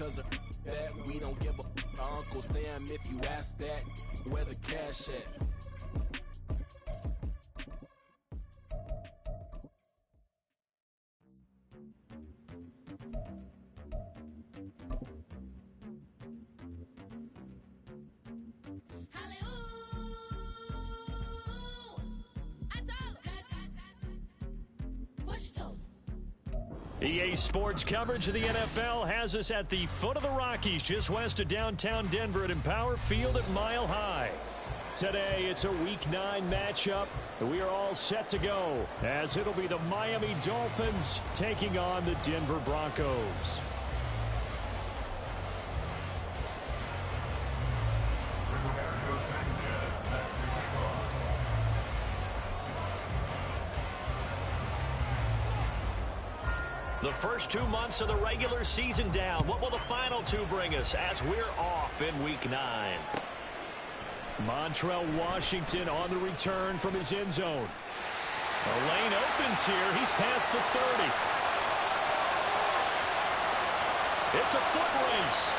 Cause of that, we don't give a Uncle Sam if you ask that. Where the cash at? EA Sports coverage of the NFL has us at the foot of the Rockies, just west of downtown Denver at Empower Field at Mile High. Today, it's a Week 9 matchup. We are all set to go, as it'll be the Miami Dolphins taking on the Denver Broncos. The first 2 months of the regular season down. What will the final 2 bring us as we're off in Week 9? Montrell Washington on the return from his end zone. The lane opens here. He's past the 30. It's a foot race.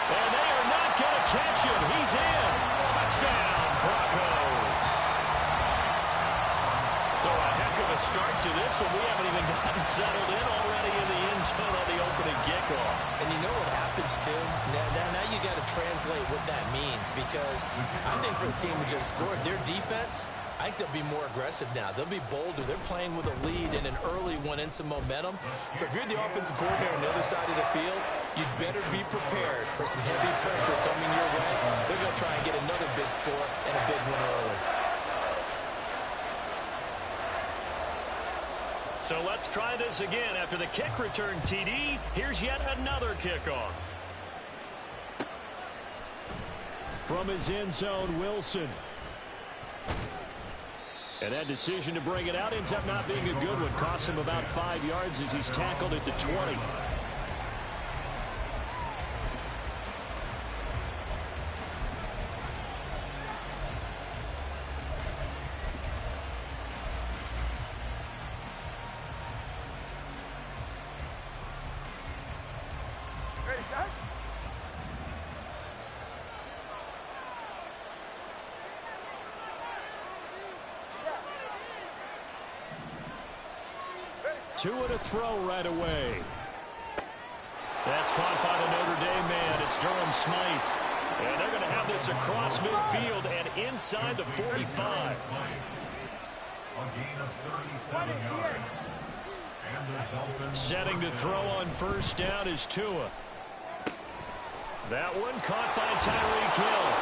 And they are not going to catch him. He's in. Touchdown, Broncos. So a heck of a start to this one. We haven't even gotten settled in already in the end zone on the opening kickoff. And you know what happens, too? Now you got to translate what that means, because I think for the team that just scored, their defense, I think they'll be more aggressive now. They'll be bolder. They're playing with a lead and an early one and some momentum. So if you're the offensive coordinator on the other side of the field, you'd better be prepared for some heavy pressure coming your way. They're going to try and get another big score and a big one early. So let's try this again. After the kick return TD, here's yet another kickoff. From his end zone, Wilson. And that decision to bring it out ends up not being a good one. Costs him about 5 yards as he's tackled at the 20. Two and a throw right away. That's caught by the Notre Dame man. It's Durham Smythe. And they're going to have this across midfield and inside the 45. Setting to throw on first down is Tua. That one caught by Tyreek Hill.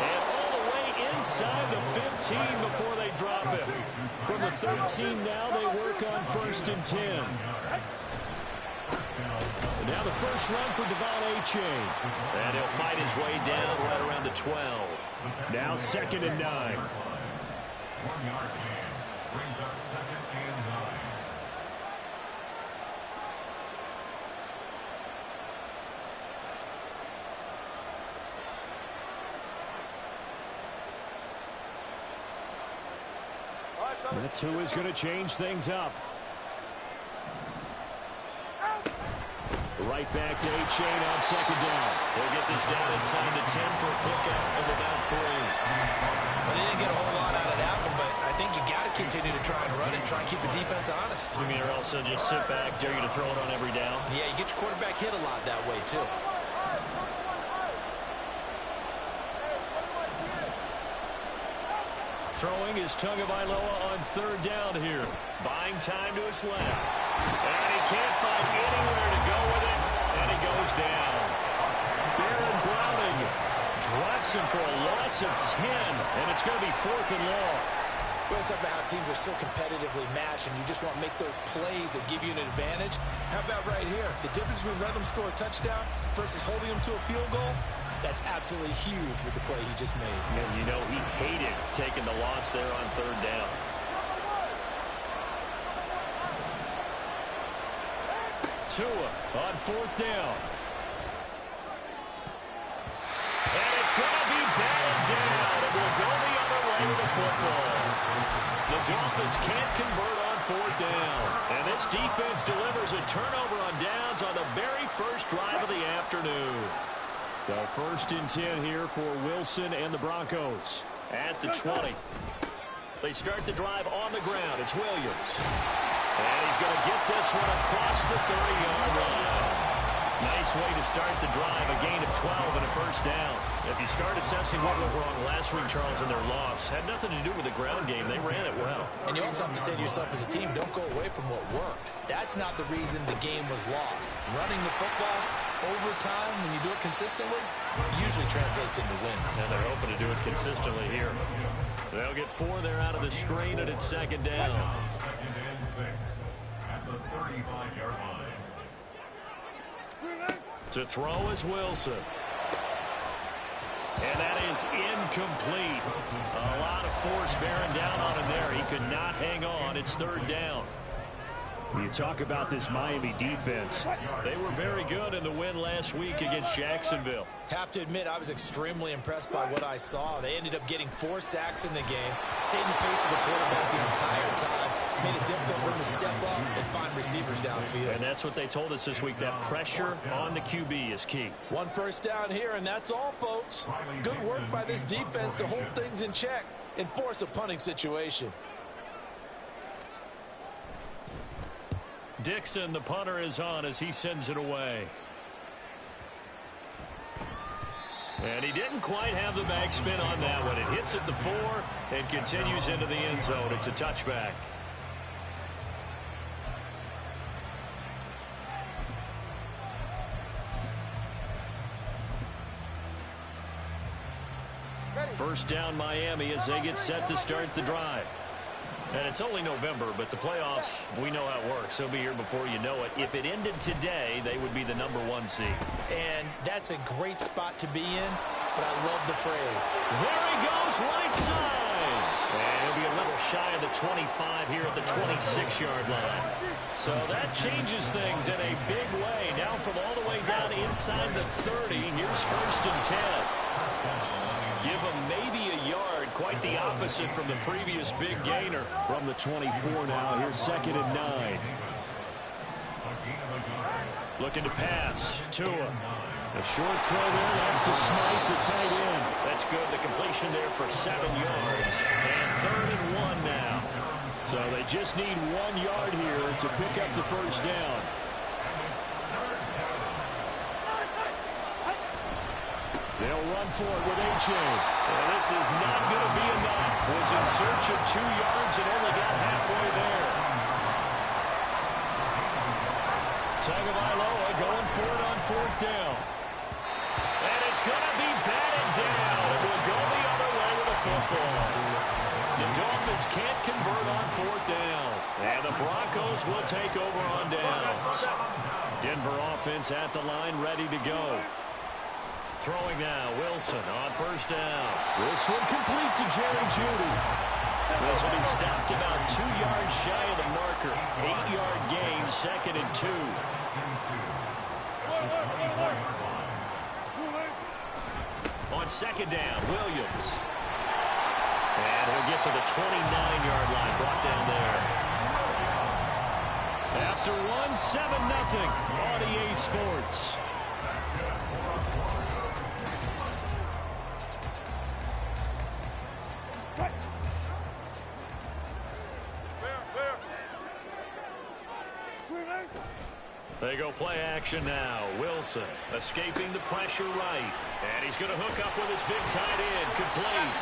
And all the way inside the 15 before they drop it. From the 13 now, they work on 1st and 10. And now the first run for Devon Achane. And he'll fight his way down right around the 12. Now 2nd and 9. 1-yard gain brings up 2nd and 9. That 2 is going to change things up. Right back to Achane on 2nd down. They'll get this down inside the 10 for a pickup of about 3. Well, they didn't get a whole lot out of that one, but I think you got to continue to try and run and try and keep the defense honest. You mean, or also just sit back, dare you to throw it on every down? Yeah, you get your quarterback hit a lot that way, too. Throwing is Tagovailoa on 3rd down here. Buying time to his left. And he can't find anywhere to go with it. And he goes down. Baron Browning drops him for a loss of 10. And it's going to be 4th and long. Well, it's about how teams are so competitively matched, and you just want to make those plays that give you an advantage. How about right here? The difference between letting them score a touchdown versus holding them to a field goal, that's absolutely huge with the play he just made. And you know he hated taking the loss there on 3rd down. Tua on 4th down. And it's going to be batted down. And we'll go the other way with the football. The Dolphins can't convert on 4th down. And this defense delivers a turnover on downs on the very first drive of the afternoon. So 1st and 10 here for Wilson and the Broncos at the 20. They start the drive on the ground. It's Williams. And he's going to get this one across the 30-yard line. Nice way to start the drive, a gain of 12 and a 1st down. If you start assessing what went wrong last week, Charles, in their loss, had nothing to do with the ground game. They ran it well. And you also have to say to yourself as a team, don't go away from what worked. That's not the reason the game was lost. Running the football over time, when you do it consistently, usually translates into wins. And they're hoping to do it consistently here. They'll get 4 there out of the screen, and it's 2nd down. 2nd and 6 at the 35-yard line. To throw is Wilson. And that is incomplete. A lot of force bearing down on him there. He could not hang on. It's 3rd down. You talk about this Miami defense. They were very good in the win last week against Jacksonville. Have to admit, I was extremely impressed by what I saw. They ended up getting 4 sacks in the game, stayed in the face of the quarterback the entire time, made it difficult for him to step up and find receivers downfield. And that's what they told us this week. That pressure on the QB is key. 1 first down here, and that's all, folks. Good work by this defense to hold things in check and force a punting situation. Dixon, the punter, is on as he sends it away. And he didn't quite have the backspin on that one. It hits at the 4 and continues into the end zone. It's a touchback. First down Miami as they get set to start the drive. And it's only November, but the playoffs, we know how it works. They'll be here before you know it. If it ended today, they would be the #1 seed. And that's a great spot to be in, but I love the phrase. There he goes, right side. And he'll be a little shy of the 25 here at the 26-yard line. So that changes things in a big way. Now from all the way down inside the 30, here's 1st and 10. Give him maybe a yard, quite the opposite from the previous big gainer. From the 24 now, here's 2nd and 9. Looking to pass, Tua. A short throw there, that's to Smythe, the tight end. That's good, the completion there for 7 yards. And 3rd and 1 now. So they just need 1 yard here to pick up the 1st down. They'll run for it with H.A. And this is not going to be enough. Was in search of 2 yards and only got halfway there. Tagovailoa going for it on 4th down. And it's going to be batted down. It will go the other way with the football. The Dolphins can't convert on 4th down. And the Broncos will take over on downs. Denver offense at the line, ready to go. Throwing now, Wilson on 1st down. This one complete to Jerry Jeudy. This will be stopped about 2 yards shy of the marker. 8-yard gain, 2nd and 2. On 2nd down, Williams. And he'll get to the 29-yard line, brought down there. After one, 7-0 on EA Sports. They go play action now. Wilson escaping the pressure right. And he's going to hook up with his big tight end. Complete.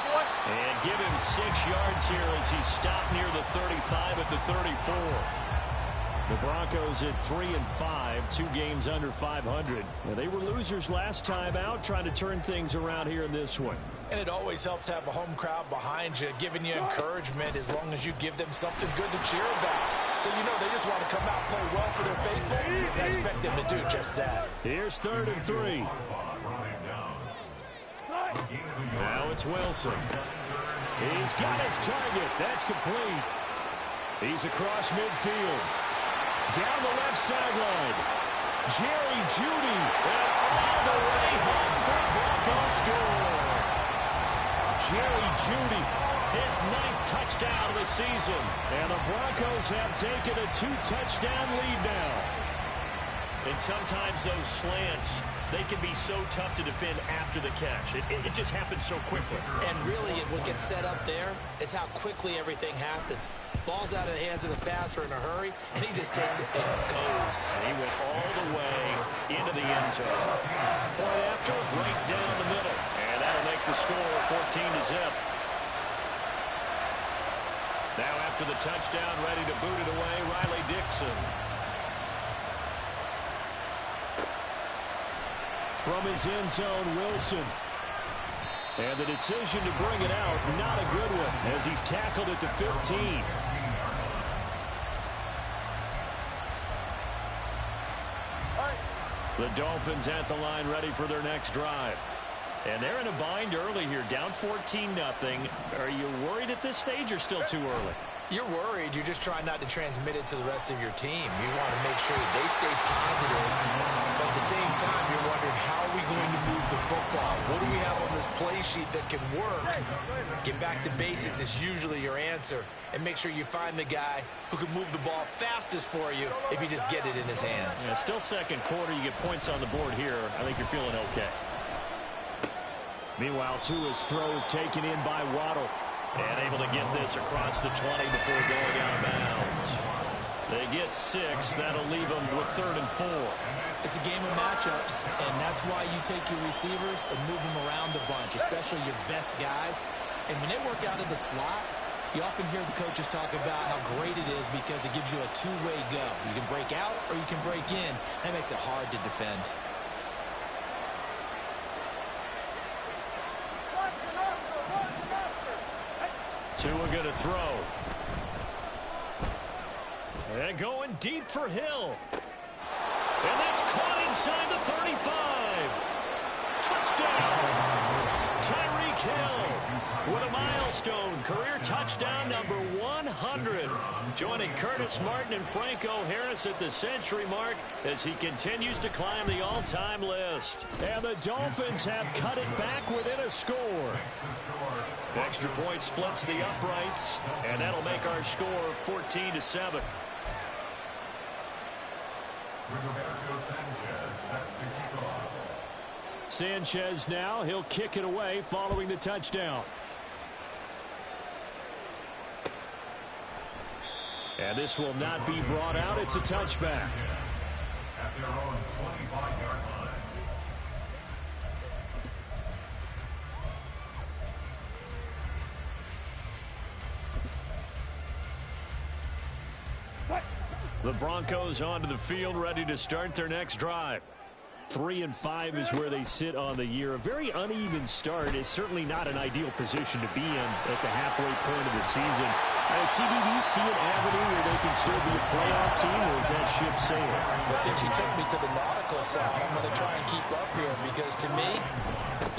And give him 6 yards here as he stopped near the 35 at the 34. The Broncos at 3-5, 2 games under 500. And they were losers last time out, trying to turn things around here in this one. And it always helps to have a home crowd behind you, giving you encouragement as long as you give them something good to cheer about. So you know they just want to come out and play well for their faithful, and I expect them to do just that. Here's 3rd and 3. Now it's Wilson. He's got his target. That's complete. He's across midfield. Down the left sideline. Jerry Jeudy. And all the way home for a Broncos score. Jerry Jeudy His 9th touchdown of the season. And the Broncos have taken a 2-touchdown lead now. And sometimes those slants, they can be so tough to defend after the catch. It just happens so quickly. And really, what gets set up there is how quickly everything happens. Ball's out of the hands of the passer in a hurry, and he just takes it and goes. And he went all the way into the end zone. Point after, right down the middle. And that'll make the score 14-0. Now after the touchdown, ready to boot it away, Riley Dixon. From his end zone, Wilson. And the decision to bring it out, not a good one, as he's tackled at the 15. The Dolphins at the line ready for their next drive. And they're in a bind early here, down 14-0. Are you worried at this stage or still too early? You're worried. You're just trying not to transmit it to the rest of your team. You want to make sure that they stay positive. But at the same time, you're wondering, how are we going to move the football? What do we have on this play sheet that can work? Get back to basics is usually your answer. And make sure you find the guy who can move the ball fastest for you if you just get it in his hands. Yeah, still second quarter. You get points on the board here. I think you're feeling okay. Meanwhile, Tua's throw is taken in by Waddle. And able to get this across the 20 before going out of bounds. They get 6. That'll leave them with 3rd and 4. It's a game of matchups, and that's why you take your receivers and move them around a bunch, especially your best guys. And when they work out of the slot, you often hear the coaches talk about how great it is because it gives you a two-way go. You can break out or you can break in. That makes it hard to defend. Tua going to throw. And going deep for Hill. And that's caught inside the 35. Touchdown. Tyreek Hill with a milestone. Career touchdown number 100. Joining Curtis Martin and Franco Harris at the century mark as he continues to climb the all-time list. And the Dolphins have cut it back within a score. Extra point splits the uprights, and that'll make our score 14-7. Sanchez now, he'll kick it away following the touchdown. And this will not be brought out. It's a touchback. At their own 25-yard line. The Broncos onto the field, ready to start their next drive. 3-5 is where they sit on the year. A very uneven start is certainly not an ideal position to be in at the halfway point of the season. CD, do you see an avenue where they can still be a playoff team, or is that ship sailing? Well, since you took me to the nautical side, I'm going to try and keep up here because, to me,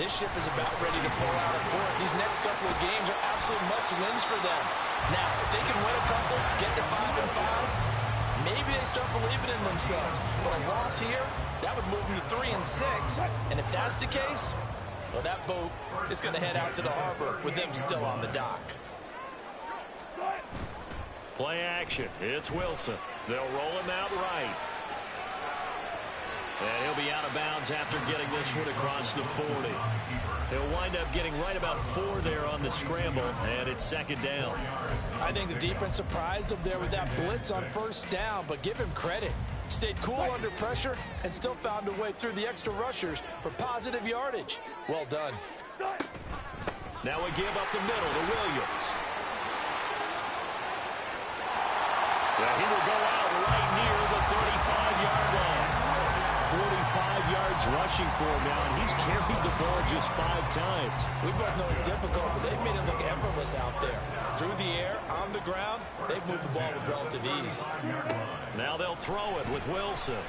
this ship is about ready to pull out of port. These next couple of games are absolute must-wins for them. Now, if they can win a couple, get to 5-5, maybe they start believing in themselves. But a loss here, that would move them to 3-6. And if that's the case, well, that boat is going to head out to the harbor with them still on the dock. Play action. It's Wilson. They'll roll him out right. And he'll be out of bounds after getting this one across the 40. He'll wind up getting right about 4 there on the scramble, and it's 2nd down. I think the defense surprised him there with that blitz on 1st down, but give him credit. Stayed cool under pressure and still found a way through the extra rushers for positive yardage. Well done. Now we give up the middle to Williams. Yeah, he will go out right near the 35-yard line. 45 yards rushing for him now, and he's carried the ball just 5 times. We both know it's difficult, but they've made it look effortless out there. Through the air, on the ground, they've moved the ball with relative ease. Now they'll throw it with Wilson.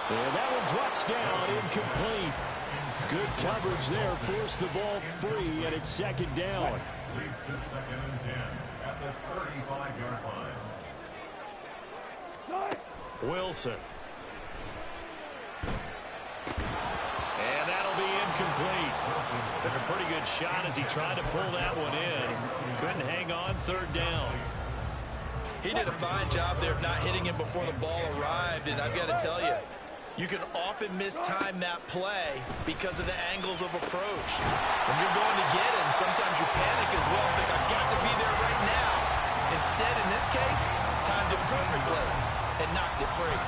And that one drops down, incomplete. Good coverage there, forced the ball free, and it's 2nd down. Leads to 2nd and 10 at the 35-yard line. Wilson. And that'll be incomplete. Took a pretty good shot as he tried to pull that one in. Couldn't hang on, third down. He did a fine job there of not hitting him before the ball arrived, and I've got to tell you, you can often mistime that play because of the angles of approach. When you're going to get him, sometimes you panic as well and think, I've got to be there right now. Instead, in this case, timed it perfectly and knocked it free.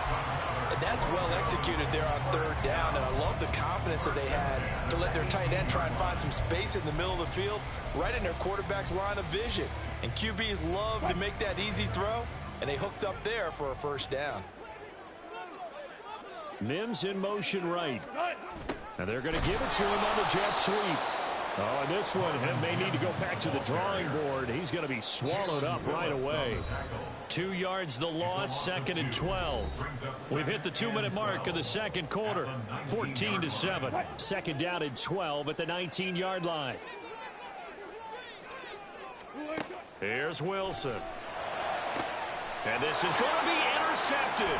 And that's well executed there on third down, and I love the confidence that they had to let their tight end try and find some space in the middle of the field, right in their quarterback's line of vision. And QBs love to make that easy throw, and they hooked up there for a first down. Mims in motion right. And they're going to give it to him on the jet sweep. Oh, and this one may need to go back to the drawing board. He's going to be swallowed up right away. 2 yards the loss, 2nd and 12. We've hit the 2-minute mark of the second quarter. 14-7. Second down and 12 at the 19-yard line. Here's Wilson. And this is going to be intercepted.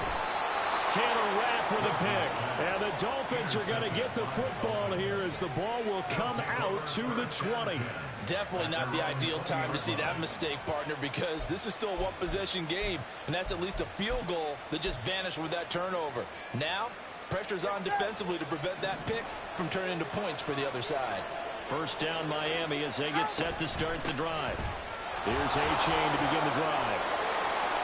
Taylor Rapp with a pick. And the Dolphins are going to get the football here as the ball will come out to the 20. Definitely not the ideal time to see that mistake, partner, because this is still a one-possession game, and that's at least a field goal that just vanished with that turnover. Now, pressure's on defensively to prevent that pick from turning into points for the other side. First down Miami as they get set to start the drive. Here's A-Chain to begin the drive.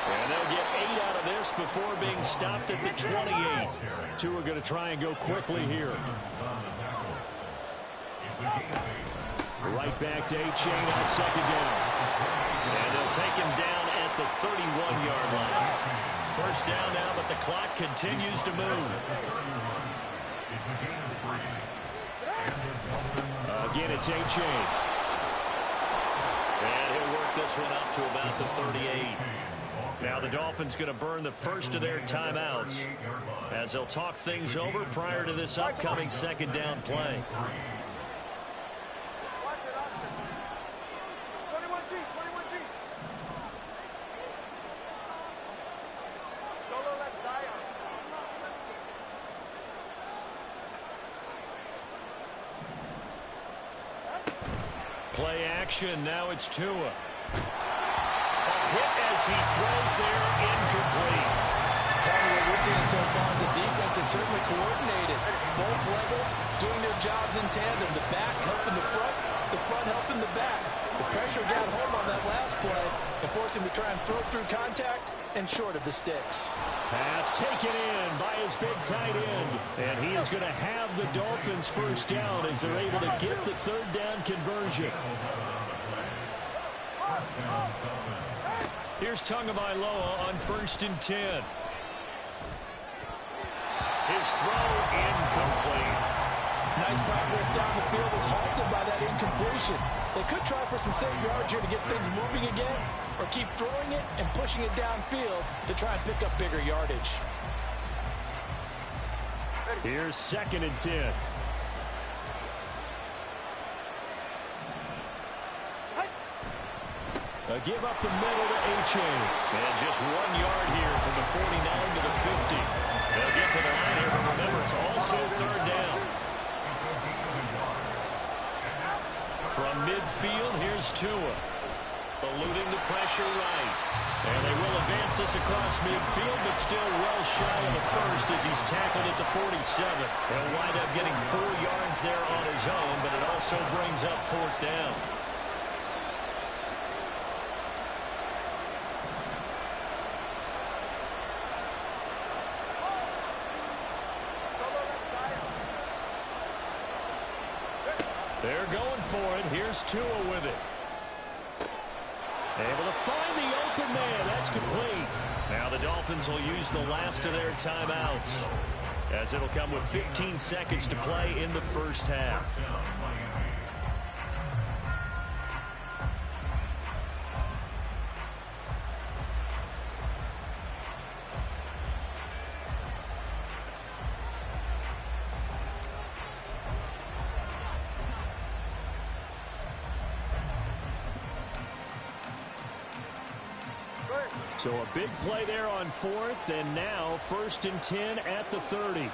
And they'll get 8 out of this before being stopped at the 28. Two are going to try and go quickly here. Right back to A-Chain on second down. And they'll take him down at the 31-yard line. First down now, but the clock continues to move. Again, it's A-Chain. And he'll work this one up to about the 38. Now the Dolphins going to burn the first of their timeouts as they'll talk things over prior to this upcoming second down play. Play action. Now it's Tua. Hit as he throws there, incomplete. What we're seeing so far is the defense is certainly coordinated. Both levels doing their jobs in tandem. The back helping the front helping the back. The pressure got home on that last play and forced him to try and throw through contact and short of the sticks. Pass taken in by his big tight end. And he is going to have the Dolphins first down as they're able to get the third down conversion. Here's Tagovailoa on 1st and 10. His throw incomplete. Nice progress down the field was halted by that incompletion. They could try for some safe yards here to get things moving again, or keep throwing it and pushing it downfield to try and pick up bigger yardage. Here's 2nd and 10. A give up the middle to A-Chain. And just 1 yard here from the 49 to the 50. They'll get to the line here, but remember, it's also third down. From midfield, here's Tua. Eluding the pressure right. And they will advance this across midfield, but still well shy of the first as he's tackled at the 47. He'll wind up getting 4 yards there on his own, but it also brings up 4th down. They're going for it. Here's Tua with it. Able to find the open man. That's complete. Now the Dolphins will use the last of their timeouts as it'll come with 15 seconds to play in the first half. So a big play there on 4th, and now 1st and 10 at the 30.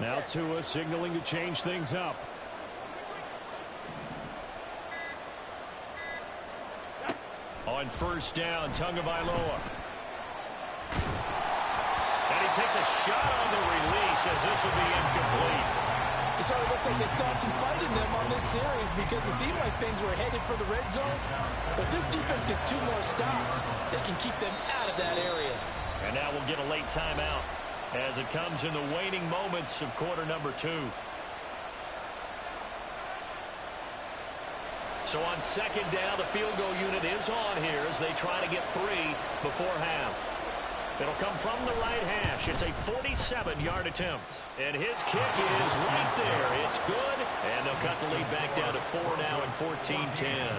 Now Tua signaling to change things up. On first down, Tagovailoa. And he takes a shot on the release as this will be incomplete. It sort of looks like they still have some fight in them on this series because it seemed like things were headed for the red zone. But if this defense gets 2 more stops, they can keep them out of that area. And now we'll get a late timeout as it comes in the waning moments of quarter number 2. So on second down, the field goal unit is on here as they try to get 3 before half. It'll come from the right hash. It's a 47-yard attempt. And his kick is right there. It's good. And they'll cut the lead back down to 4 now and 14-10.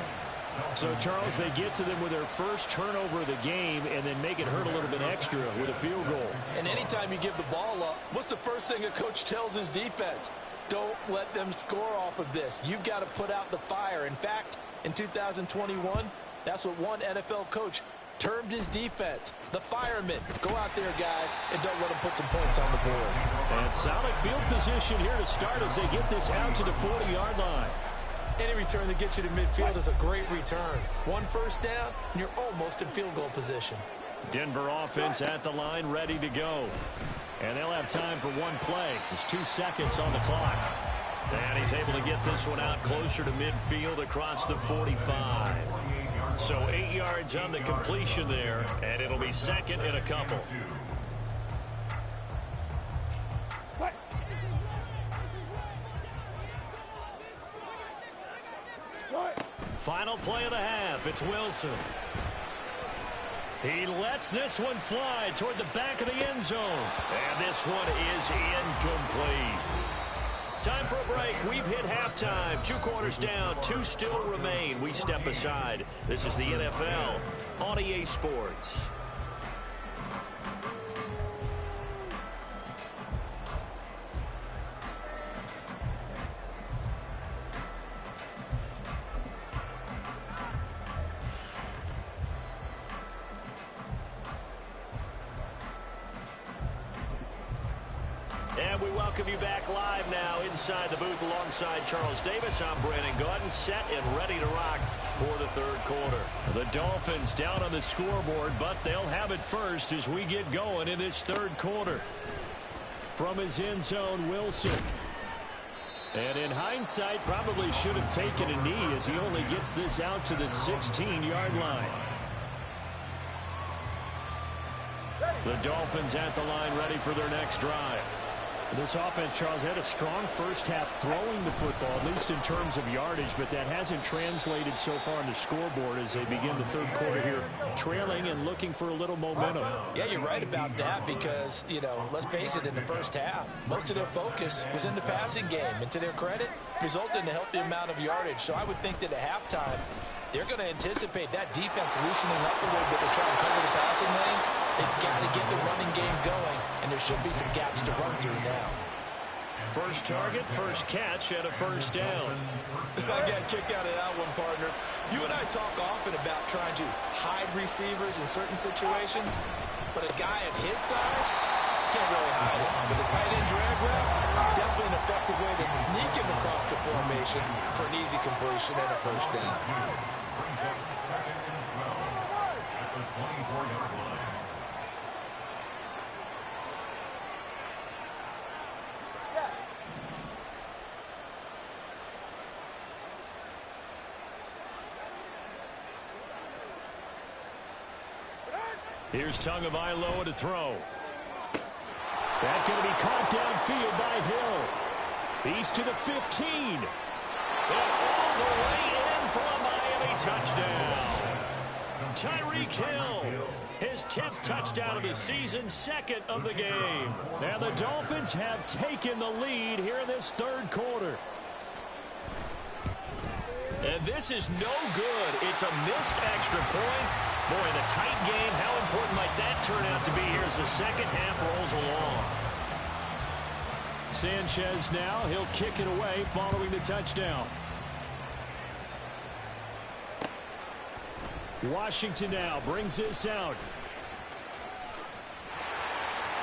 So, Charles, they get to them with their first turnover of the game and then make it hurt a little bit extra with a field goal. And anytime you give the ball up, what's the first thing a coach tells his defense? Don't let them score off of this. You've got to put out the fire. In fact, in 2021, that's what one NFL coach termed his defense, the firemen. Go out there, guys, and don't let them put some points on the board. And solid field position here to start as they get this out to the 40-yard line. Any return that gets you to midfield is a great return. 1 first down, and you're almost in field goal position. Denver offense at the line, ready to go. And they'll have time for 1 play. There's 2 seconds on the clock. And he's able to get this one out closer to midfield across the 45. So 8 yards on the completion there, and it'll be second and a couple. Final play of the half. It's Wilson. He lets this one fly toward the back of the end zone. And this one is incomplete. Time for a break. We've hit halftime. 2 quarters down. 2 still remain. We step aside. This is the NFL on EA Sports. And we welcome you back live now inside the booth alongside Charles Davis. I'm Brandon Gaudin, set and ready to rock for the 3rd quarter. The Dolphins down on the scoreboard, but they'll have it first as we get going in this 3rd quarter. From his end zone, Wilson. And in hindsight, probably should have taken a knee as he only gets this out to the 16-yard line. The Dolphins at the line ready for their next drive. This offense, Charles, had a strong first half throwing the football, at least in terms of yardage, but that hasn't translated so far on the scoreboard as they begin the 3rd quarter here, trailing and looking for a little momentum. Yeah, you're right about that because, let's face it, in the first half, most of their focus was in the passing game, and to their credit, resulted in a healthy amount of yardage. So I would think that at halftime, they're going to anticipate that defense loosening up a little bit to try and cover the passing lanes. They've got to get the running game going, and there should be some gaps to run through now. First target, first catch, and a first down. I got kicked out of that one, partner. You and I talk often about trying to hide receivers in certain situations, but a guy of his size can't really hide it. But the tight end drag route, definitely an effective way to sneak him across the formation for an easy completion and a first down. Here's Tagovailoa to throw. That's going to be caught downfield by Hill. He's to the 15. And all the way in for a Miami touchdown. Tyreek Hill, his 10th touchdown of the season, 2nd of the game. And the Dolphins have taken the lead here in this 3rd quarter. And this is no good. It's a missed extra point. Boy, the tight game, how important might that turn out to be here as the second half rolls along. Sanchez now, he'll kick it away following the touchdown. Washington now brings this out.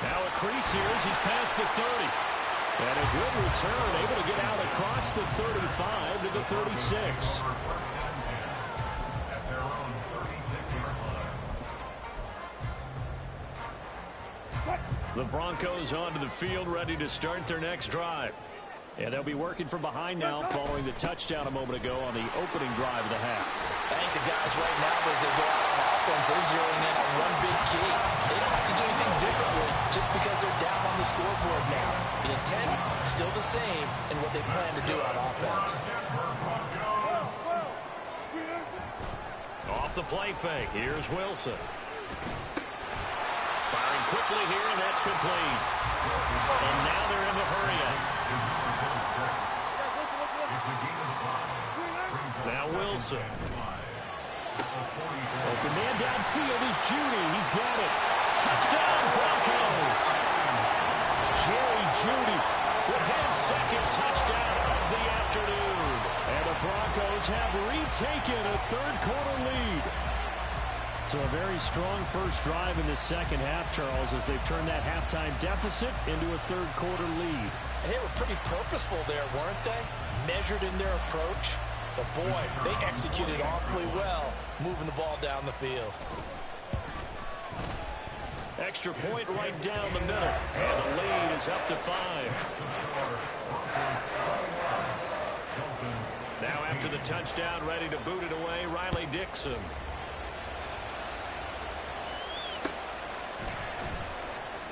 Now a crease here as he's past the 30. And a good return, able to get out across the 35 to the 36. The Broncos onto the field, ready to start their next drive. And they'll be working from behind now following the touchdown a moment ago on the opening drive of the half. I think the guys right now, as they go out on offense, they're zeroing in on one big key. They don't have to do anything differently just because they're down on the scoreboard now. The intent, still the same in what they plan to do on offense. Off the play fake, here's Wilson. Firing quickly here, and that's complete. And now they're in the hurry-up. Now Wilson. Open man downfield is Judy. He's got it. Touchdown, Broncos. Jerry Judy with his second touchdown of the afternoon. And the Broncos have retaken a third-quarter lead. So a very strong first drive in the second half, Charles, as they've turned that halftime deficit into a third-quarter lead. And they were pretty purposeful there, weren't they? Measured in their approach. But, boy, they executed awfully well, moving the ball down the field. Extra point right down the middle. And the lead is up to 5. Now after the touchdown, ready to boot it away, Riley Dixon.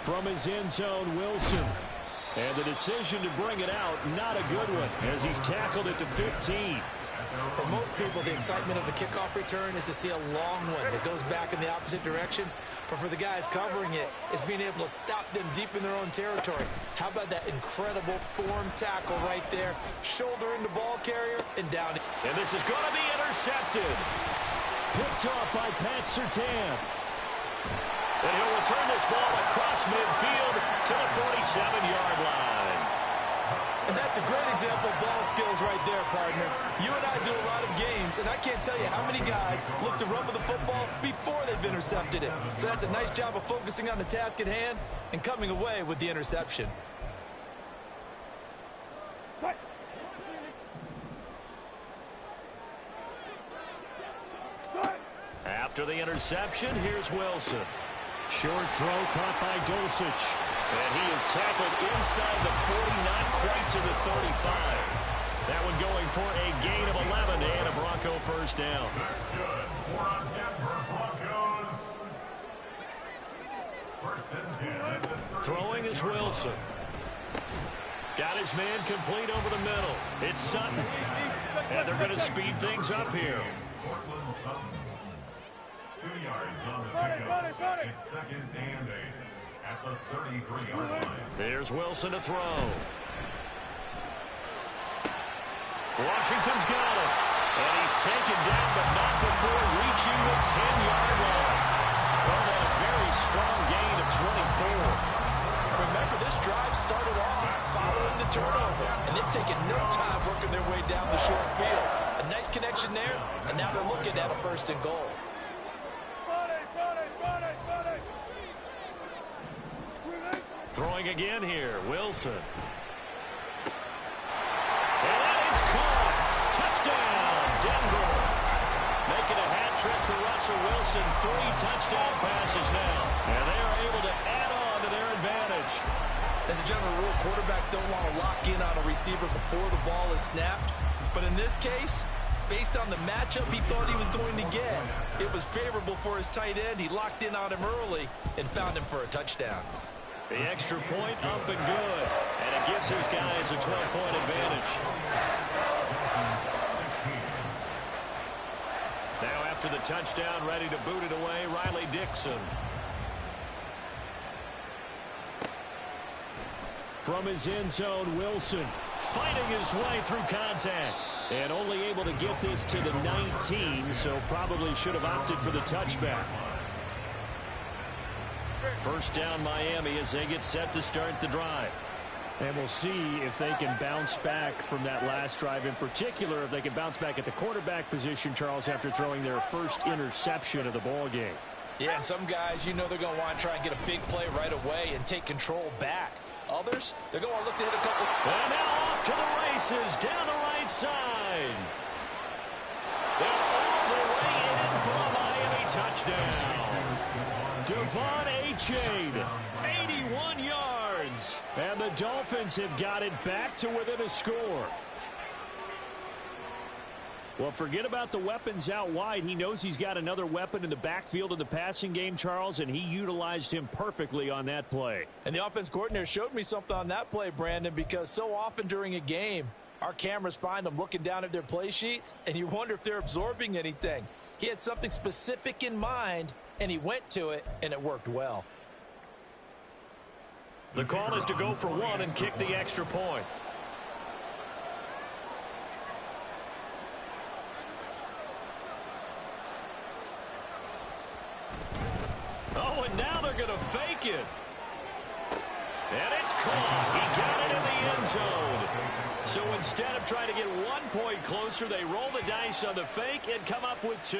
From his end zone, Wilson. And the decision to bring it out, not a good one, as he's tackled at the 15. For most people, the excitement of the kickoff return is to see a long one that goes back in the opposite direction. But for the guys covering it, it's being able to stop them deep in their own territory. How about that incredible form tackle right there? Shoulder in the ball carrier and down. And this is going to be intercepted. Picked off by Pat Surtain. And he'll return this ball across midfield to the 47-yard line. And that's a great example of ball skills right there, partner. You and I do a lot of games, and I can't tell you how many guys look to run with the football before they've intercepted it. So that's a nice job of focusing on the task at hand and coming away with the interception. After the interception, here's Wilson. Short throw caught by Dulcich. And he is tackled inside the 40, not quite to the 35. That one going for a gain of 11 and a Bronco first down. That's good for a Denver Broncos. First and 10. Throwing is Wilson. Got his man complete over the middle. It's Sutton. And they're going to speed things up here. Portland Sutton. 2 yards on the pickup. It's second and 8 at the 33-yard line. There's Wilson to throw. Washington's got it. And he's taken down, but not before reaching the 10-yard line. Called that a very strong gain of 24. Remember, this drive started off following the turnover, and they've taken no time working their way down the short field. A nice connection there, and now they're looking at a first and goal. Throwing again here, Wilson. And that is caught. Touchdown, Denver. Making a hat trick for Russell Wilson. 3 touchdown passes now. And they are able to add on to their advantage. As a general rule, quarterbacks don't want to lock in on a receiver before the ball is snapped. But in this case, based on the matchup he thought he was going to get, it was favorable for his tight end. He locked in on him early and found him for a touchdown. The extra point up and good. And it gives his guys a 12-point advantage. Now after the touchdown, ready to boot it away, Riley Dixon. From his end zone, Wilson fighting his way through contact. And only able to get this to the 19, so probably should have opted for the touchback. First down Miami as they get set to start the drive. And we'll see if they can bounce back from that last drive. In particular, if they can bounce back at the quarterback position, Charles, after throwing their first interception of the ball game. Yeah, and some guys, you know they're going to want to try and get a big play right away and take control back. Others, they're going to look to hit a couple. And now off to the races down the right side. They're all the way in for a Miami touchdown. Devon Achane, 81 yards. And the Dolphins have got it back to within a score. Well, forget about the weapons out wide. He knows he's got another weapon in the backfield of the passing game, Charles, and he utilized him perfectly on that play. And the offense coordinator showed me something on that play, Brandon, because so often during a game, our cameras find them looking down at their play sheets, and you wonder if they're absorbing anything. He had something specific in mind, and he went to it, and it worked well. The call is to go for one and kick the extra point. Oh, and now they're going to fake it. And it's caught. He got it in the end zone. So instead of trying to get 1 point closer, they roll the dice on the fake and come up with 2.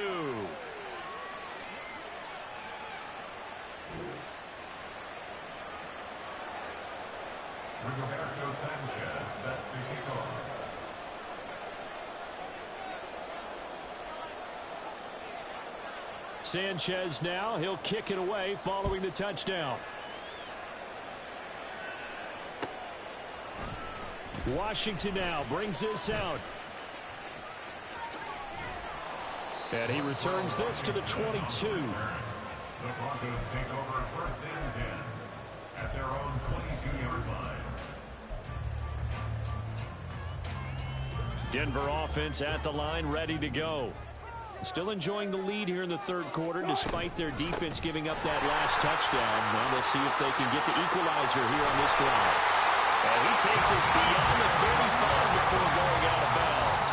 Roberto Sanchez set to kick off. Sanchez now, he'll kick it away following the touchdown. Washington now brings this out. And he returns this to the 22. The Broncos take over first and 10 at their own 22-yard line. Denver offense at the line, ready to go. Still enjoying the lead here in the third quarter, despite their defense giving up that last touchdown. Now they'll see if they can get the equalizer here on this drive. And he takes us beyond the 35 before going out of bounds.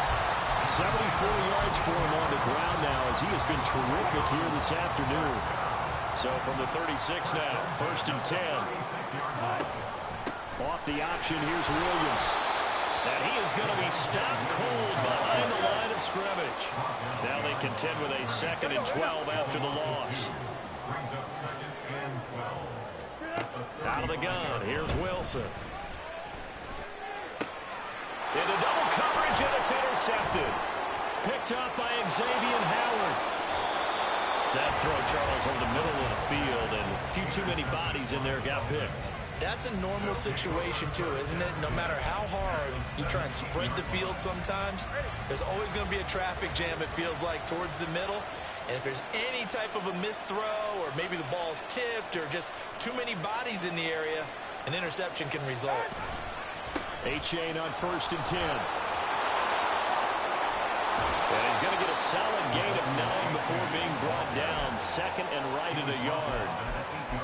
74 yards for him on the ground now, as he has been terrific here this afternoon. So from the 36 now, first and 10. Off the option, here's Williams. And he is going to be stopped cold behind the line of scrimmage. Now they contend with a 2nd and 12 after the loss. Out of the gun, here's Wilson. Into double coverage, and it's intercepted. Picked up by Xavier Howard. That throw, Charles, over the middle of the field, and a few too many bodies in there got picked. That's a normal situation, too, isn't it? No matter how hard you try and sprint the field sometimes, there's always going to be a traffic jam, it feels like, towards the middle. And if there's any type of a missed throw, or maybe the ball's tipped, or just too many bodies in the area, an interception can result. Achane on first and 10. And he's going to get a solid gain of 9 before being brought down. 2nd and right at a yard.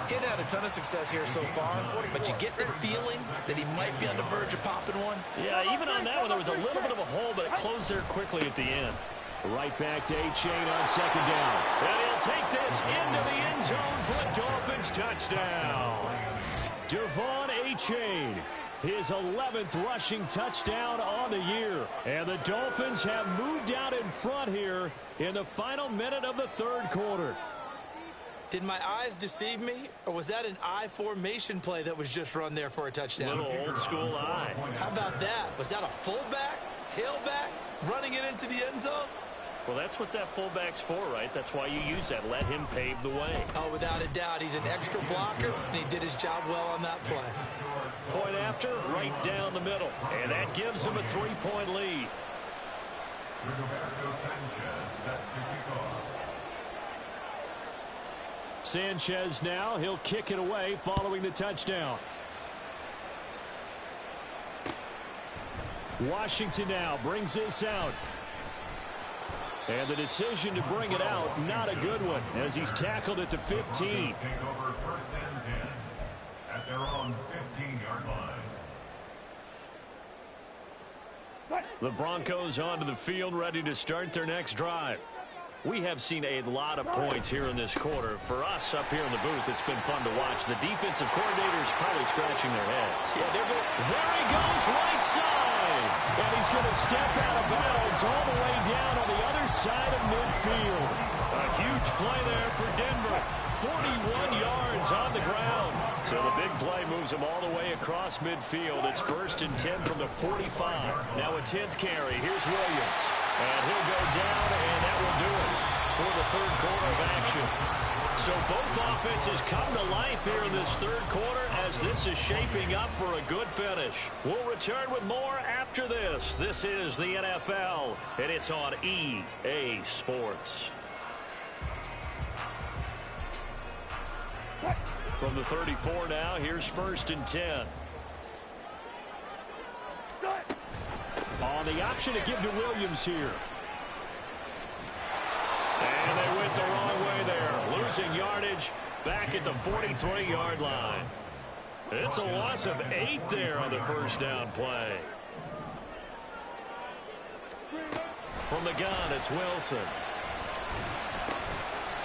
Getting had a ton of success here so far, but you get the feeling that he might be on the verge of popping one. Yeah, even on that one, there was a little bit of a hole, but it closed there quickly at the end. Right back to Achane on 2nd down. And he'll take this into the end zone for a Dolphins touchdown. Devon Achane, his 11th rushing touchdown on the year. And the Dolphins have moved out in front here in the final minute of the third quarter. Did my eyes deceive me, or was that an I formation play that was just run there for a touchdown? Little old school eye. How about that? Was that a fullback, tailback, running it into the end zone? Well, that's what that fullback's for, right? That's why you use that. Let him pave the way. Oh, without a doubt. He's an extra blocker, and he did his job well on that play. Point after, right down the middle. And that gives him a 3-point lead. Roberto Sanchez set to kick off. Sanchez now, he'll kick it away following the touchdown. Washington now brings this out. And the decision to bring it out, not a good one, as he's tackled at the 15. Take over first and 10 at their own 15-yard line. The Broncos onto the field, ready to start their next drive. We have seen a lot of points here in this quarter. For us up here in the booth, it's been fun to watch. The defensive coordinators probably scratching their heads. Yeah, they're good. There he goes, right side. And he's going to step out of bounds all the way down on the other side of midfield. A huge play there for Denver. 41 yards on the ground. So the big play moves him all the way across midfield. It's 1st and 10 from the 45. Now a 10th carry. Here's Williams. And he'll go down, and that will do it for the third quarter of action. So both offenses come to life here in this third quarter as this is shaping up for a good finish. We'll return with more after this. This is the NFL, and it's on EA Sports. From the 34 now, here's 1st and 10. On the option to give to Williams here. And they went the wrong way there. Losing yardage back at the 43-yard line. It's a loss of 8 there on the first down play. From the gun, it's Wilson.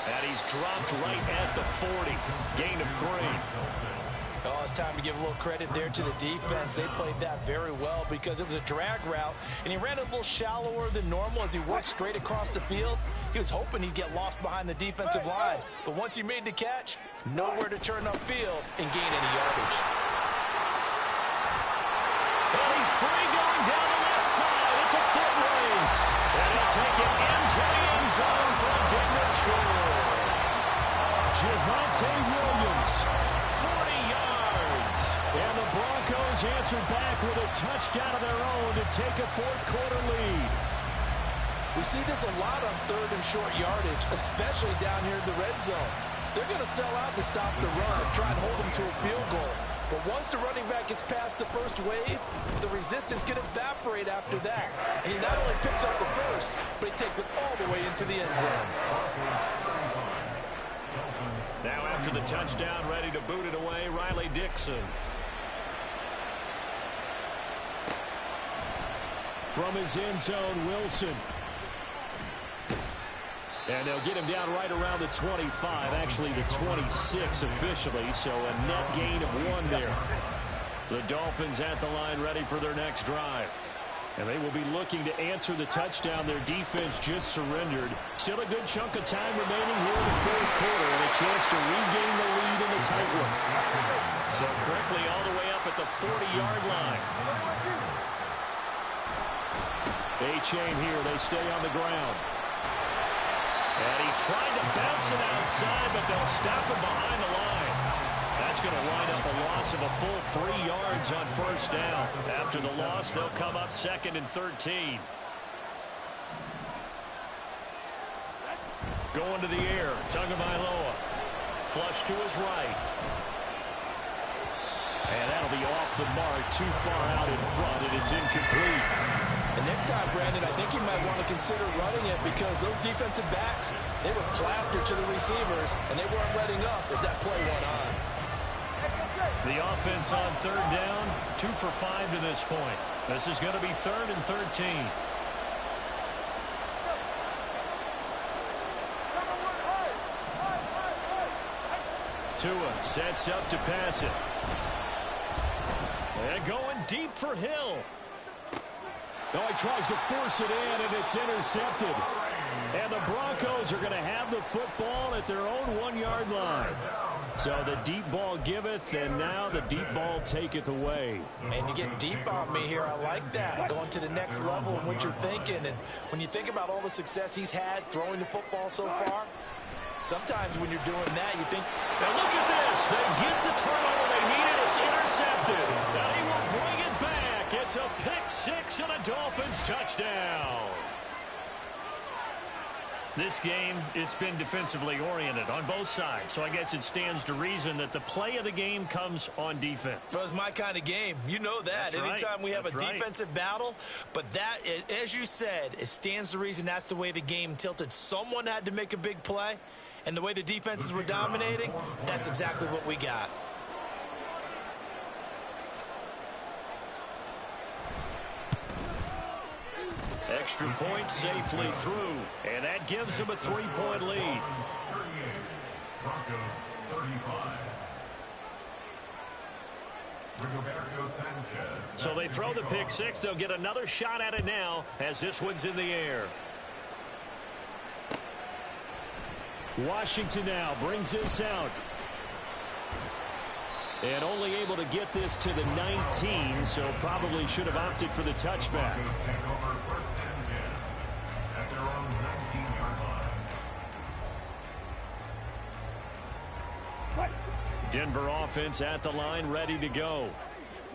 And he's dropped right at the 40. Gain of 3. Oh, it's time to give a little credit there to the defense. They played that very well because it was a drag route, and he ran a little shallower than normal as he worked straight across the field. He was hoping he'd get lost behind the defensive line, but once he made the catch, nowhere to turn upfield and gain any yardage. Well, he's free going down the left side. It's a foot race. And he'll take it into the end zone for a Denver score. Javonte Williams, 40 yards. And the Broncos answer back with a touchdown of their own to take a fourth quarter lead. We see this a lot on third and short yardage, especially down here in the red zone. They're going to sell out to stop the run, try and hold them to a field goal. But once the running back gets past the first wave, the resistance can evaporate after that. And he not only picks up the first, but he takes it all the way into the end zone. Now after the touchdown, ready to boot it away, Riley Dixon. From his end zone, Wilson. And they'll get him down right around the 25, actually the 26 officially, so a net gain of 1 there. The Dolphins at the line ready for their next drive. And they will be looking to answer the touchdown their defense just surrendered. Still a good chunk of time remaining here in the fourth quarter and a chance to regain the lead in the tight one. So quickly all the way up at the 40-yard line. A-chain here, they stay on the ground. And he tried to bounce it outside, but they'll stop him behind the line. That's going to wind up a loss of a full 3 yards on first down. After the loss, they'll come up 2nd and 13. Going to the air, Tagovailoa. Flush to his right. And that'll be off the mark, too far out in front, and it's incomplete. And next time, Brandon, I think you might want to consider running it because those defensive backs, they were plastered to the receivers, and they weren't letting up as that play went on. The offense on third down, 2 for 5 to this point. This is going to be 3rd and 13. Tua sets up to pass it. And going deep for Hill. No, he tries to force it in, and it's intercepted. And the Broncos are going to have the football at their own 1-yard line. So the deep ball giveth, and now the deep ball taketh away. And you get deep on me here. I like that. Going to the next level and what you're thinking. And when you think about all the success he's had throwing the football so far, sometimes when you're doing that, you think, now look at this. They get the turnover they needed. It's intercepted. Now he will bring it back. It's a pick 6 and a Dolphins touchdown. This game, it's been defensively oriented on both sides, so I guess it stands to reason that the play of the game comes on defense. Well, it's my kind of game. You know that. That's Anytime right. we have That's a defensive battle, but that, as you said, it stands to reason that's the way the game tilted. Someone had to make a big play, and the way the defenses were dominating, that's exactly what we got. extra point safely through. And that gives them a 3-point lead. Broncos 35. So they throw the pick six. They'll get another shot at it now as this one's in the air. Washington now brings this out. And only able to get this to the 19, so probably should have opted for the touchback. Denver offense at the line, ready to go.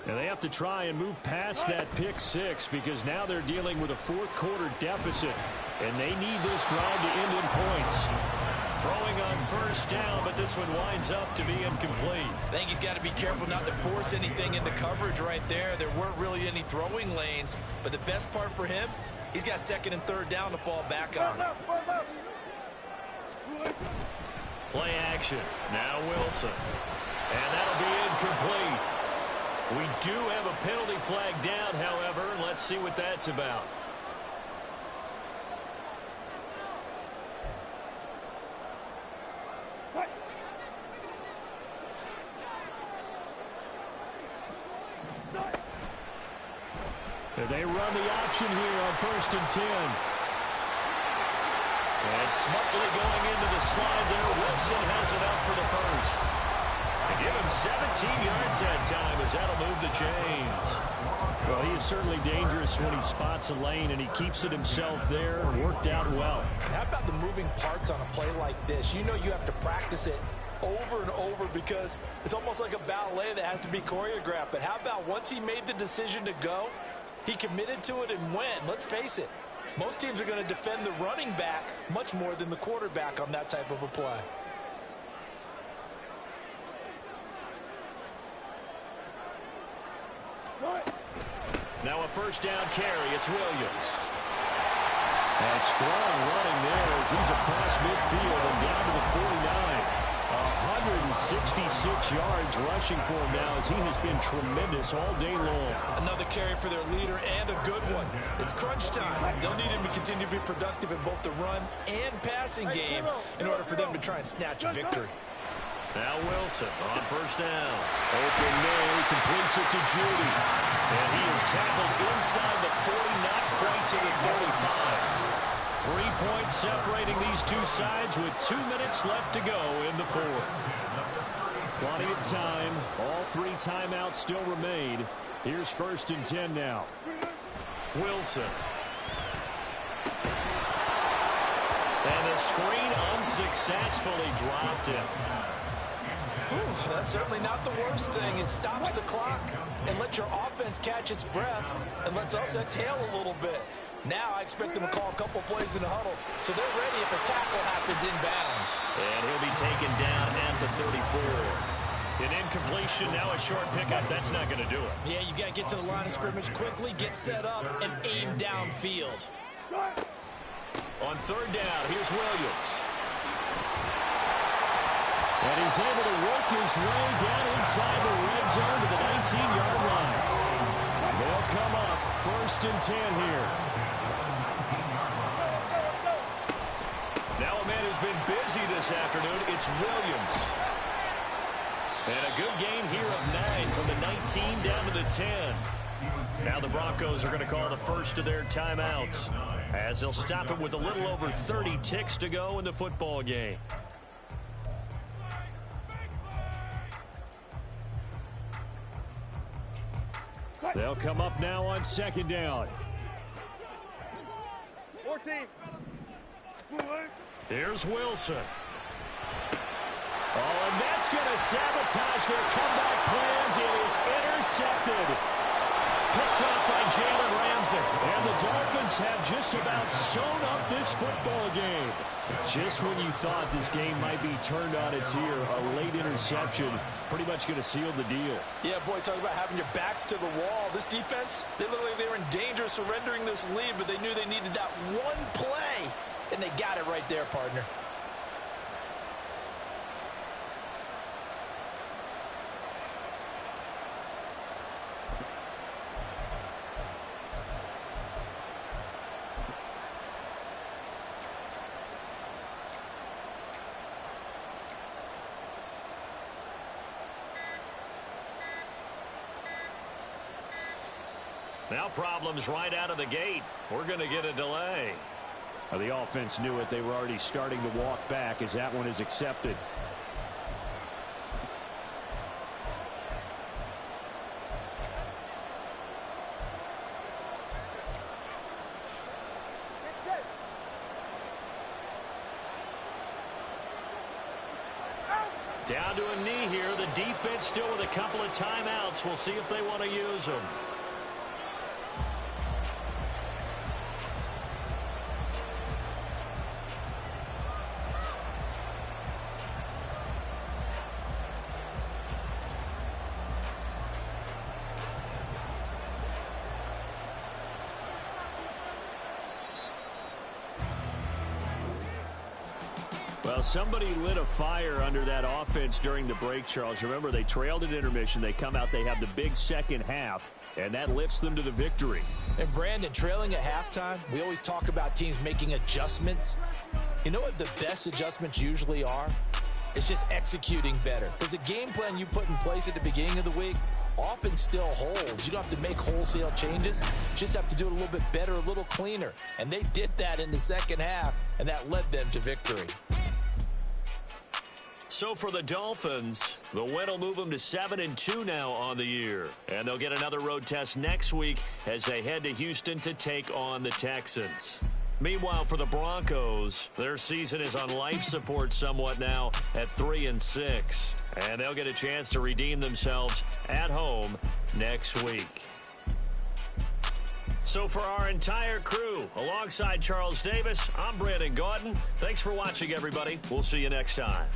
And they have to try and move past that pick six because now they're dealing with a fourth-quarter deficit, and they need this drive to end in points. Throwing on first down, but this one winds up to be incomplete. I think he's got to be careful not to force anything into coverage right there. There weren't really any throwing lanes, but the best part for him, he's got second and third down to fall back on. Play action. Now Wilson. And that'll be incomplete. We do have a penalty flag down, however. Let's see what that's about. They run the option here on 1st and 10. And smartly going into the slide there. Wilson has it out for the first. They give him 17 yards that time as that'll move the chains. Well, he is certainly dangerous when he spots a lane, and he keeps it himself there. Worked out well. How about the moving parts on a play like this? You know you have to practice it over and over because it's almost like a ballet that has to be choreographed. But how about once he made the decision to go, he committed to it and went. Let's face it, most teams are going to defend the running back much more than the quarterback on that type of a play. Now a first down carry. It's Williams. And strong running there as he's across midfield and down to the 49. 166 yards rushing for him now as he has been tremendous all day long. Another carry for their leader and a good one. It's crunch time. They'll need him to continue to be productive in both the run and passing game in order for them to try and snatch a victory. Now Wilson on first down. Open man, he completes it to Judy. And he is tackled inside the 40, not quite to the 35. 3 points separating these two sides with 2 minutes left to go in the fourth. Plenty of time. All 3 timeouts still remain. Here's 1st and 10 now. Wilson. And the screen unsuccessfully dropped it. Whew, that's certainly not the worst thing. It stops the clock and lets your offense catch its breath and lets us exhale a little bit. Now I expect them to call a couple plays in the huddle, so they're ready if a tackle happens inbounds. And he'll be taken down at the 34. An incompletion, now a short pickup. That's not going to do it. Yeah, you've got to get to the line of scrimmage quickly, get set up, and aim downfield. On third down, here's Williams. And he's able to work his way down inside the red zone to the 19-yard line. They'll come up 1st and 10 here. Now a man who's been busy this afternoon, it's Williams. And a good gain here of 9 from the 19 down to the 10. Now the Broncos are going to call the first of their timeouts as they'll stop it with a little over 30 ticks to go in the football game. They'll come up now on 2nd down. 14. Here's Wilson. Oh, and that's going to sabotage their comeback plans. It is intercepted. Picked off by Jalen Ramsey. And the Dolphins have just about sewn up this football game. Just when you thought this game might be turned on its ear, a late interception pretty much going to seal the deal. Yeah, boy, talk about having your backs to the wall. This defense, they looked like they were in danger of surrendering this lead, but they knew they needed that one play, and they got it right there, partner. Now problems right out of the gate. We're going to get a delay. Well, the offense knew it. They were already starting to walk back as that one is accepted. Down to a knee here. The defense still with a couple of timeouts. We'll see if they want to use them. Well, somebody lit a fire under that offense during the break, Charles. Remember, they trailed at intermission. They come out, they have the big second half, and that lifts them to the victory. And, Brandon, trailing at halftime, we always talk about teams making adjustments. You know what the best adjustments usually are? It's just executing better. Because the game plan you put in place at the beginning of the week often still holds. You don't have to make wholesale changes. You just have to do it a little bit better, a little cleaner. And they did that in the second half, and that led them to victory. So for the Dolphins, the win will move them to 7-2 now on the year. And they'll get another road test next week as they head to Houston to take on the Texans. Meanwhile, for the Broncos, their season is on life support somewhat now at 3-6. And they'll get a chance to redeem themselves at home next week. So for our entire crew, alongside Charles Davis, I'm Brandon Gaudin. Thanks for watching, everybody. We'll see you next time.